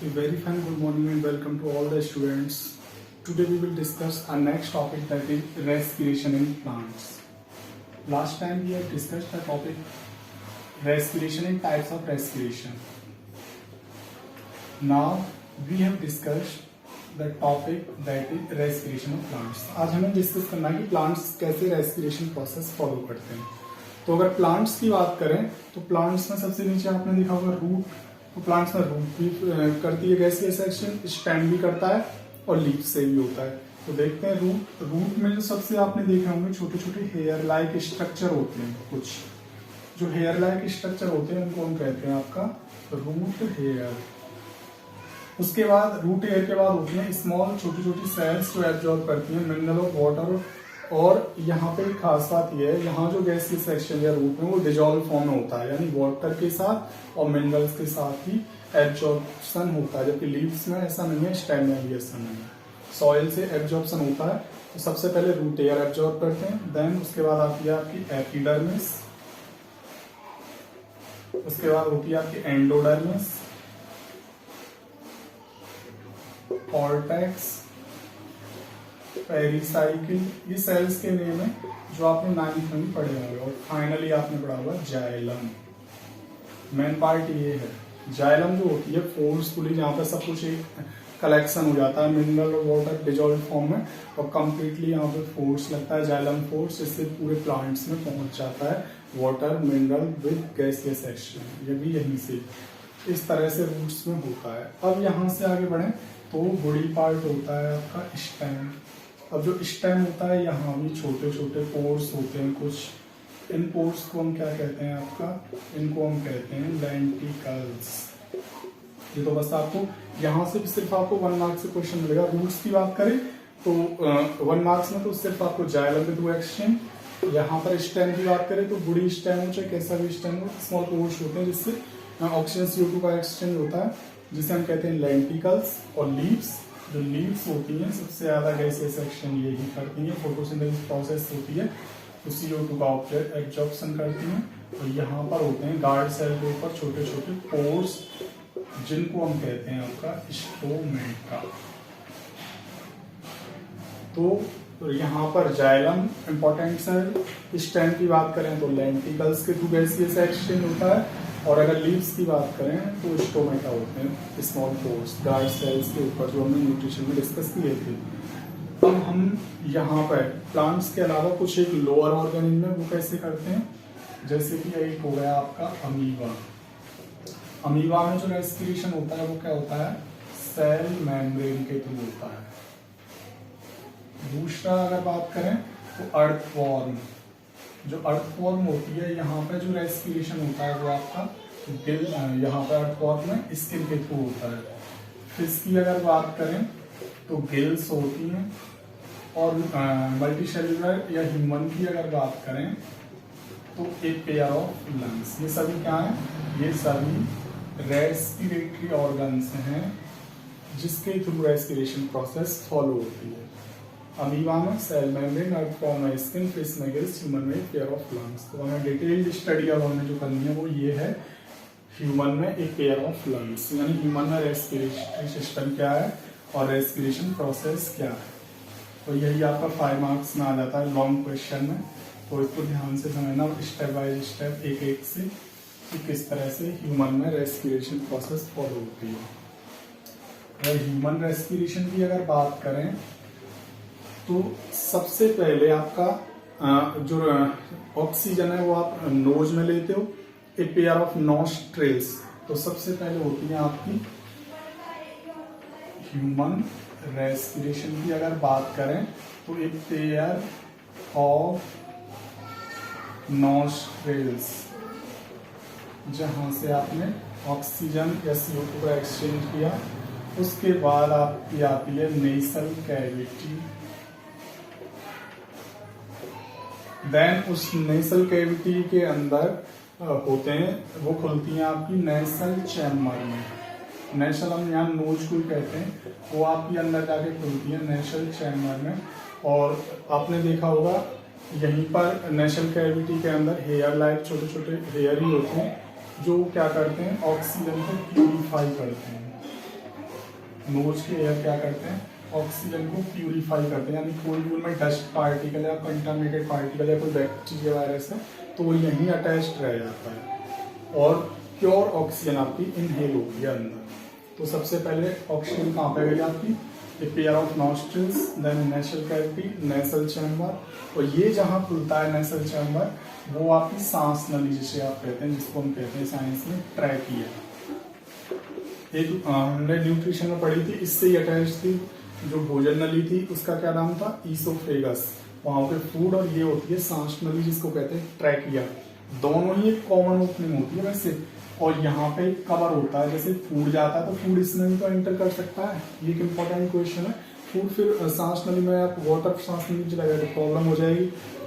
A very fine good morning and welcome to all the students. Today we will discuss our next topic, that is respiration in plants. Last time we have discussed the topic respiration and types of respiration. Now we have discussed the topic that is respiration of plants. आज हमें discuss करना है कि plants कैसे respiration process follow करते हैं. तो अगर प्लांट्स की बात करें तो प्लांट्स में सबसे नीचे आपने देखा होगा रूट. तो प्लांट्स में रूट भी करती है गैसीय एक्शन, स्टेम भी करता है और लीफ से भी होता है. तो देखते हैं रूट में जो सबसे आपने देखे होंगे छोटे छोटे हेयर लाइक स्ट्रक्चर होते हैं. कुछ जो हेयर लाइक स्ट्रक्चर होते हैं उनको हम कहते हैं आपका रूट हेयर. उसके बाद रूट हेयर के बाद होती हैं स्मॉल छोटी छोटी सेल्स जो एब्जॉर्ब करती हैं मिनरल और वाटर. और यहाँ पे एक खास बात यह है, यहाँ जो गैसीय सेक्शन या रूट में वो डिजॉल्व फॉर्म में होता है, यानी वाटर के साथ और मिनरल्स के साथ ही एब्जॉर्प्शन होता है. जबकि लीव्स में ऐसा नहीं है, स्टेम में भी ऐसा नहीं है. सॉइल से एब्जॉर्प्शन होता है. तो सबसे पहले रूट हेयर एब्जॉर्ब करते हैं, देन उसके बाद आती है आपकी एपिडर्मिस, उसके बाद होती है आपकी एंडोडर्मिस, कॉर्टेक्स, पेरिसाइकिल. ये सेल्स के नेम है जो आपने 9th में पढ़े होंगे. और फाइनली आपने पढ़ा हुआ जाइलम. मेन पार्ट ये है. जाइलम जो होती है फोर्सफुली, जहाँ पे सब कुछ एक कलेक्शन हो जाता है मिनरल और वाटर डिजॉल्व फॉर्म में, और कंप्लीटली यहाँ पे फोर्स लगता है जाइलम फोर्स, इससे पूरे प्लांट्स में पहुंच जाता है वाटर मिनरल विद गैसीय सेक्शन. ये भी यहीं से इस तरह से रूट्स में होता है. अब यहाँ से आगे बढ़े तो बॉडी पार्ट होता है आपका स्टेम. अब जो स्टेम होता है यहाँ भी छोटे छोटे पोर्स होते हैं कुछ. इन पोर्स को हम क्या कहते हैं आपका, इनको हम कहते हैं लेंटिकल्स. ये तो बस आपको यहाँ से सिर्फ आपको 1 मार्क से क्वेश्चन मिलेगा. रूट्स की बात करें तो 1 मार्क्स में तो सिर्फ आपको जाइलम विद टू एक्सचेंज. यहाँ पर स्टेम की बात करें तो बॉडी स्टेम हो चाहे कैसा भी स्टेम हो, स्मॉल पोर्स होते हैं जिससे ऑक्सीजन CO2 का एक्सचेंज होता है, जिसे हम कहते हैं लेंटिकल्स. और लीव्स, जो लीव्स होती हैं सबसे ज्यादा गैसीय सेक्शन यही करती हैं. फोटोसिंथेसिस प्रोसेस होती है तो CO2 का एब्जॉर्प्शन करती हैं. और यहाँ पर होते हैं गार्ड सेल के ऊपर छोटे छोटे पोर्स, जिनको हम कहते हैं आपका स्टोमेटा. तो यहाँ पर जाइलम इंपॉर्टेंट सेल. स्टेम की बात करें तो लेंटिकल्स के थ्रू गैसीय सेक्शन होता है. और अगर लीव्स की बात करें तो स्टोमेटा होते हैं स्मॉल पोर्स गार्ड सेल्स के ऊपर, जो हमने न्यूट्रिशन में डिस्कस किए थे. अब हम यहाँ पर प्लांट्स के अलावा कुछ एक लोअर ऑर्गेनिज्म में वो कैसे करते हैं, जैसे कि एक हो गया आपका अमीबा. अमीबा में जो रेस्पिरेशन होता है वो क्या होता है, सेल मेम्ब्रेन के थ्रू होता है. दूसरा अगर बात करें तो अर्थवॉर्म. जो अर्थवॉर्म होती है यहाँ पे जो रेस्पिरेशन होता है वो आपका गिल, यहाँ पे अर्थवॉर्म में स्किन के थ्रू होता है. फिश की अगर बात करें तो गिल्स होती हैं. और मल्टीसेलुलर या ह्यूमन की अगर बात करें तो एक पेयर ऑफ लंग्स. ये सभी क्या है, ये सभी रेस्पिरेटरी ऑर्गन्स हैं जिसके थ्रू रेस्पिरेशन प्रोसेस फॉलो होती है. अमीबा में सेल मेम्ब्रेन, अर्थवॉर्म में स्किन, फिश में गिल्स, ह्यूमन में पेयर ऑफ लंग्स. तो हमें डिटेल्ड स्टडी अब हमें जो करनी है वो ये है, ह्यूमन में एक पेयर ऑफ लंग्स, यानी ह्यूमन में रेस्पिरेटरी सिस्टम क्या है और रेस्पिरेशन प्रोसेस क्या है. तो यही आपका 5 मार्क्स में आ जाता है लॉन्ग क्वेश्चन में. तो इसको ध्यान से समझना स्टेप बाय स्टेप एक एक से कि किस तरह से ह्यूमन में रेस्पिरेशन प्रोसेस फॉलो होती है. अगर ह्यूमन रेस्पिरेशन की अगर बात करें तो सबसे पहले आपका जो ऑक्सीजन है वो आप नोज में लेते हो, ए पेयर ऑफ नॉस्ट्रिल्स. तो सबसे पहले होती है आपकी ह्यूमन रेस्पिरेशन की अगर बात करें तो ए पेयर ऑफ नॉस्ट्रिल्स, जहां से आपने ऑक्सीजन या CO2 का एक्सचेंज किया. उसके बाद आपकी आती है नेसल कैविटी. देन उस नेसल कैविटी के अंदर होते हैं, वो खुलती हैं आपकी नेसल चैम्बर में. नेसल हम यहाँ नोज को कहते हैं, वो आपकी अंदर जाके खुलती है नेसल चैम्बर में. और आपने देखा होगा यहीं पर नेसल कैविटी के अंदर हेयर लाइक छोटे छोटे हेयर ही होते हैं जो क्या करते हैं, ऑक्सीजन को प्यूरिफाई करते हैं. नोज के एयर क्या करते हैं, ऑक्सीजन को प्यूरिफाई करते हैं, यानी कोई भी उनमें डस्ट पार्टिकल या कंटामिनेटेड पार्टिकल या कोई बैक्टीरिया वायरस है तो वो यहीं अटैच्ड रह जाता है और प्योर ऑक्सीजन आपकी इनहेल होगी अंदर। तो सबसे पहले ऑक्सीजन कहाँ पे गई आपकी, a pair of nostrils, then nasal cavity, nasal chamber, और ये जहाँ खुलता है नेसल चैम्बर वो आपकी सांस नली जिसे आप कहते हैं, जिसको हम कहते हैं साइंस में ट्रैकिया। एक हमने न्यूट्रिशन में पढ़ी थी, इससे ही अटैच थी जो भोजन नली थी, उसका क्या नाम था, ईसोफेगस। वहां पे फूड, और ये होती है सांस नली जिसको कहते हैं ट्रैकिया। दोनों ही एक कॉमन ओपनिंग होती है वैसे, और यहाँ पे एक कवर होता है, जैसे फूड जाता है तो फूड इसमें भी तो एंटर कर सकता है। ये एक इम्पोर्टेंट क्वेश्चन है। फूड फिर सांस नली में आप वाटर सांस नली चला गया तो प्रॉब्लम हो जाएगी।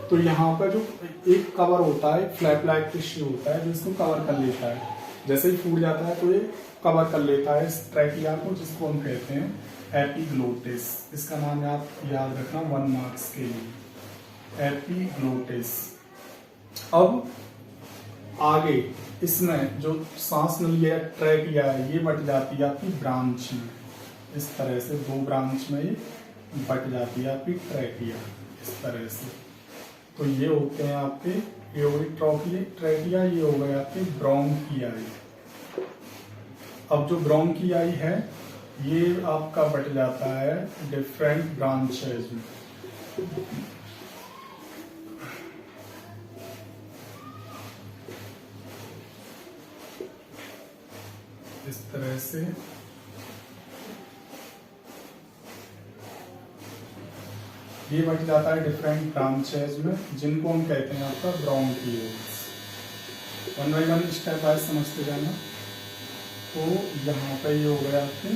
तो यहाँ पर जो एक कवर होता है, फ्लैप लाइक टिश्यू होता है जिसको कवर कर लेता है। जैसे ही फूड जाता है तो ये कवर कर लेता है इस ट्रैकिया को, जिसको हम कहते हैं एपिग्लोटिस। इसका नाम आप याद रखना 1 मार्क्स के लिए, एपिग्लोटिस। अब आगे इसमें जो सांस नली है ट्रैकिया है, ये बट जाती है आपकी ब्रांच में, इस तरह से 2 ब्रांच में ये बट जाती है आपकी ट्रैकिया, इस तरह से। तो ये होते हैं आपके, ये हो गई ट्रैकिया, ये हो गए आपके ब्रोंकियाई। अब जो ब्रोंकियाई है ये आपका बट जाता है डिफरेंट ब्रांचेज में। इस तरह से ये बट जाता है डिफरेंट ब्रांचेज में, जिनको हम कहते हैं आपका ब्रोंकियोल्स। 1 बाय 1 स्टेप वाइज समझते जाना। तो यहाँ पे ये हो गया आपके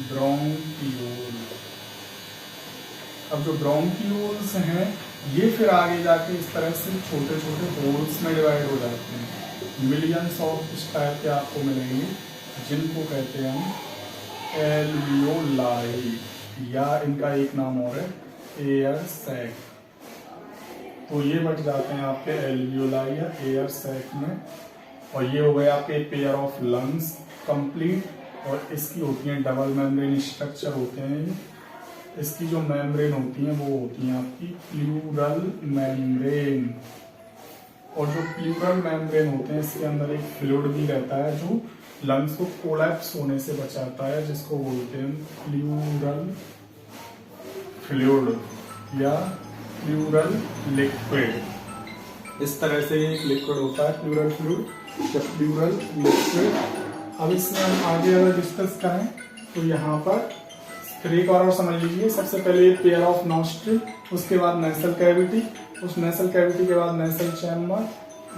ब्रोंकियोल। अब जो ब्रोंकियोल्स हैं ये फिर आगे जाके इस तरह से छोटे छोटे होल्स में डिवाइड हो जाते हैं। मिलियंस ऑफ इस टाइप के आपको मिलेंगे, जिनको कहते हैं हम एल्वियोलाई, या इनका एक नाम और है एयर सैक। तो ये बट जाते हैं आपके एल्वियोलाई या एयर सैक में। और ये हो गए आपके पेयर ऑफ लंग्स कंप्लीट, और इसकी होती है डबल मेम्ब्रेन स्ट्रक्चर होते हैं। इसकी जो मेम्ब्रेन होती है वो होती है आपकी प्लूरल मेम्ब्रेन। और जो प्लूरल मेम्ब्रेन होते हैं इसके अंदर एक फ्लूइड भी रहता है जो लंग्स को कोलैप्स होने से बचाता है, जिसको बोलते हैं प्लूरल फ्लूइड या प्लूरल लिक्विड। इस तरह से एक लिक्विड होता है प्लूरल फ्लूइड या प्लूरल लिक्विड। अब इसमें हम आगे अगर डिस्कस करें तो यहाँ पर फिर एक और समझ लीजिए। सबसे पहले पेयर ऑफ नॉस्ट्रिल, उसके बाद नेसल कैविटी, उस नेसल कैविटी के बाद नेसल चैम्बर,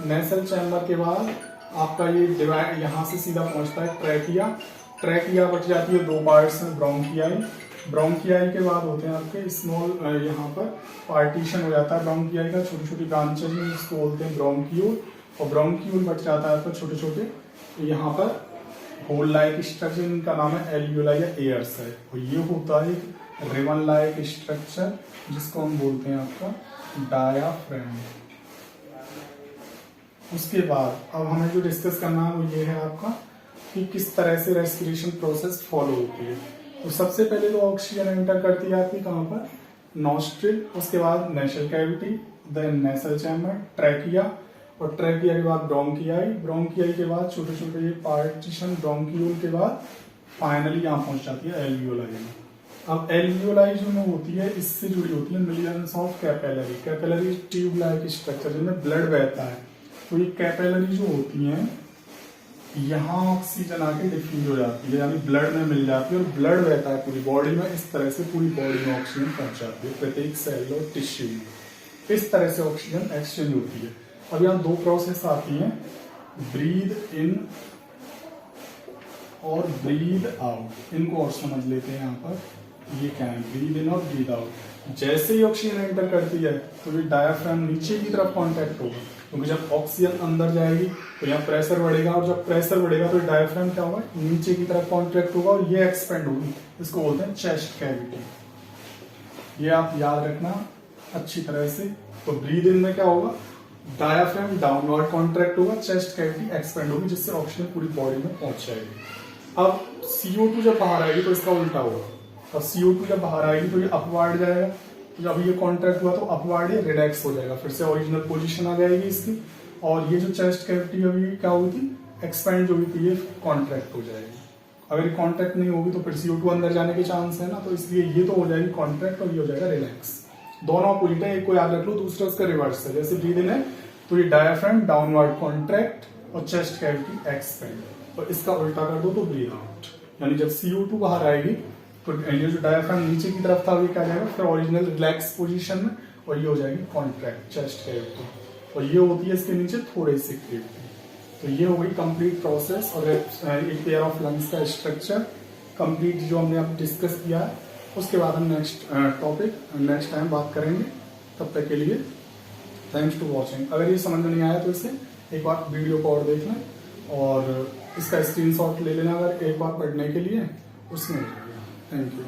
नेसल चैम्बर के बाद आपका ये डिवाइड यहाँ से सीधा पहुंचता है ट्रैकिया। ट्रैकिया बच जाती है 2 पार्ट्स में, ब्रोंकियाई। ब्रोंकियाई के बाद होते हैं आपके स्मॉल, यहाँ पर पार्टीशन हो जाता है ब्रोंकियाई का छोटी छोटी ब्रांचेज में, जिसको बोलते हैं ब्रोंकियूल। और ब्रोंकियूल बच जाता है आपका छोटे छोटे यहाँ पर होल लाइक स्ट्रक्चर, इनका नाम है एल्वियोलाई या एयर सैक। और ये होता है रिबन लाइक स्ट्रक्चर जिसको हम बोलते हैं आपका डायाफ्राम। उसके बाद अब हमें जो डिस्कस करना है वो ये है आपका कि किस तरह से रेस्पिरेशन प्रोसेस फॉलो होती है। तो सबसे पहले तो ऑक्सीजन एंटर करती है आपकी कहाँ पर, नॉस्ट्रिल, उसके बाद नेशल कैविटी, देन नेसल चैम्बर, ट्रैकिया, और ट्रैकिया के बाद ब्रोंकियाई, ब्रोंकियाई के बाद छोटे छोटे ये पार्टीशन, ब्रोंकियोल के बाद फाइनली यहाँ पहुंच जाती है एल्वियोलाई में। अब एल्वियोलाई जो होती है इससे जुड़ी होती है millions of capillary. Capillary tube like structure जिनमें ब्लड बहता है। तो ये कैपिलरी जो होती हैं यहाँ ऑक्सीजन आके डिफ्यूज हो जाती है, यानी ब्लड में मिल जाती है और ब्लड बहता है पूरी बॉडी में। इस तरह से पूरी बॉडी में ऑक्सीजन पहुंचाती है प्रत्येक सेल और टिश्यू में। इस तरह से ऑक्सीजन एक्सचेंज होती है। अब यहाँ 2 प्रोसेस आती हैं, ब्रीद इन और ब्रीद आउट। इनको और समझ लेते हैं। यहाँ पर ये क्या है, ब्रीद इन और ब्रीद आउट। जैसे ही ऑक्सीजन एंटर करती है तो ये डायाफ्राम नीचे की तरफ कांटेक्ट होगा, क्योंकि जब ऑक्सीजन अंदर जाएगी तो यहाँ प्रेशर बढ़ेगा, और जब प्रेशर बढ़ेगा तो डायाफ्राम क्या होगा, नीचे की तरफ कांटेक्ट होगा और ये एक्सपेंड होगी। इसको बोलते हैं चेस्ट कैविटी। ये आप याद रखना अच्छी तरह से। तो ब्रीद इन में क्या होगा, डायाफ्राम डाउनवर्ड कॉन्ट्रैक्ट होगा, चेस्ट कैविटी एक्सपेंड होगी, जिससे ऑक्सीजन पूरी बॉडी में पहुंच जाएगी। अब CO2 जब बाहर आएगी तो इसका उल्टा होगा। अब CO2 जब बाहर आएगी तो ये अपवार्ड जाएगा, तो जब ये कॉन्ट्रैक्ट हुआ तो अपवार्ड ये रिलैक्स हो जाएगा, फिर से ओरिजिनल पोजीशन आ जाएगी इसकी। और ये जो चेस्ट कैविटी अभी क्या हुई थी, एक्सपेंड जो हुई थी, ये कॉन्ट्रैक्ट हो जाएगी। अगर ये कॉन्ट्रैक्ट नहीं होगी तो फिर CO2 अंदर जाने के चांस है ना, तो इसलिए ये तो हो जाएगी कॉन्ट्रैक्ट और ये हो जाएगा रिलैक्स। दोनों अपोजिट है, एक को याद रख लो, दूसरा उसका रिवर्स है। जैसे ब्रीद इन है तो ये डायफ्राम डाउनवर्ड कॉन्ट्रैक्ट और चेस्ट कैविटी एक्सपेंड, और इसका उल्टा कर दो तो ब्रीद आउट। यानी जब CO2 बाहर आएगी तो ये जो डायफ्राम नीचे की तरफ था ये क्या जाएगा फिर ओरिजिनल रिलैक्स पोजीशन में, और ये हो जाएगी कॉन्ट्रैक्ट चेस्ट कैविटी, और ये होती है इसके नीचे थोरेसिक कैविटी। तो ये हो गई कंप्लीट प्रोसेस और एक पेयर ऑफ लंग्स का स्ट्रक्चर कंप्लीट जो हमने अब डिस्कस किया है। उसके बाद हम नेक्स्ट टॉपिक नेक्स्ट टाइम बात करेंगे। तब तक के लिए थैंक्स टू वॉचिंग। अगर ये समझ में नहीं आया तो इसे एक बार वीडियो को और देख लें और इसका स्क्रीनशॉट ले लेना अगर एक बार पढ़ने के लिए, उसमें। Thank you.